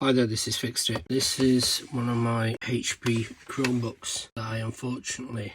Hi there, this is Fixed It. This is one of my HP Chromebooks that I unfortunately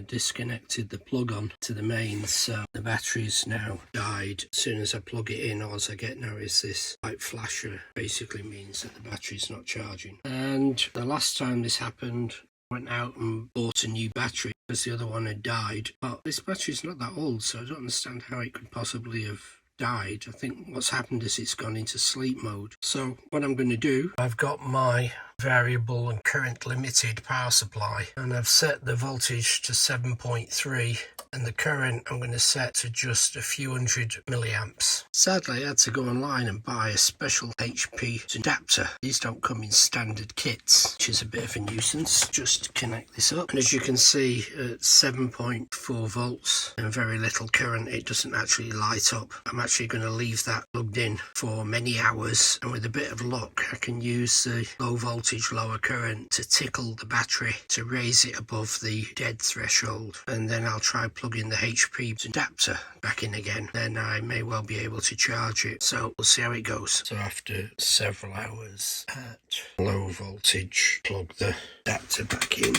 disconnected the plug on to the mains, so the battery's now died. As soon as I plug it in, all I get now is this light flasher. Basically means that the battery's not charging. And the last time this happened, I went out and bought a new battery because the other one had died. But this battery's not that old, so I don't understand how it could possibly have died. I think what's happened is it's gone into sleep mode. So what I'm going to do, I've got my variable and current limited power supply and I've set the voltage to 7.3 and the current I'm going to set to just a few hundred milliamps. Sadly, I had to go online and buy a special HP adapter. These don't come in standard kits, which is a bit of a nuisance. Just to connect this up, and as you can see at 7.4 volts and very little current, it doesn't actually light up. I'm actually going to leave that plugged in for many hours, and with a bit of luck I can use the low voltage lower current to tickle the battery to raise it above the dead threshold, and then I'll try plugging the HP adapter back in again. Then I may well be able to charge it, so we'll see how it goes. So after several hours at low voltage, plug the adapter back in.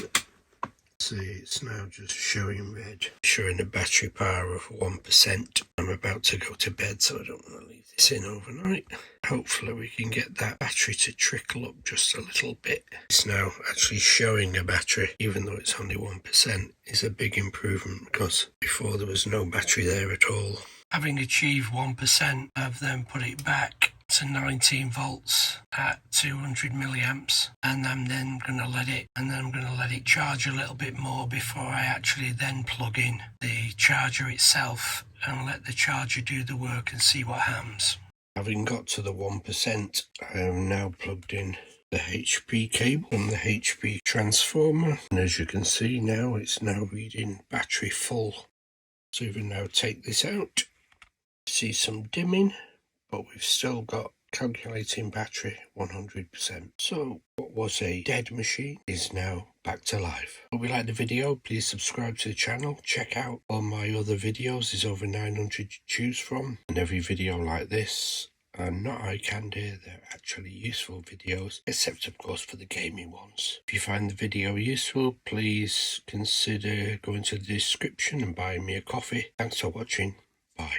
See, it's now just showing red, showing a battery power of 1%. I'm about to go to bed, so I don't want to leave this in overnight. Hopefully we can get that battery to trickle up just a little bit. It's now actually showing a battery, even though it's only 1%, is a big improvement because before there was no battery there at all. Having achieved 1%, I've then put it back to 19 volts at 200 milliamps, and I'm then going to let it charge a little bit more before I actually then plug in the charger itself and let the charger do the work and see what happens. Having got to the 1%, I am now plugged in the HP cable from the HP transformer, and as you can see now, it's now reading battery full. So we can now take this out, see some dimming, but we've still got calculating battery 100%. So what was a dead machine is now back to life. Hope you liked the video. Please subscribe to the channel. Check out all my other videos. There's over 900 to choose from, and every video like this are not eye candy, they're actually useful videos, except of course for the gaming ones. If you find the video useful, please consider going to the description and buying me a coffee. Thanks for watching. Bye.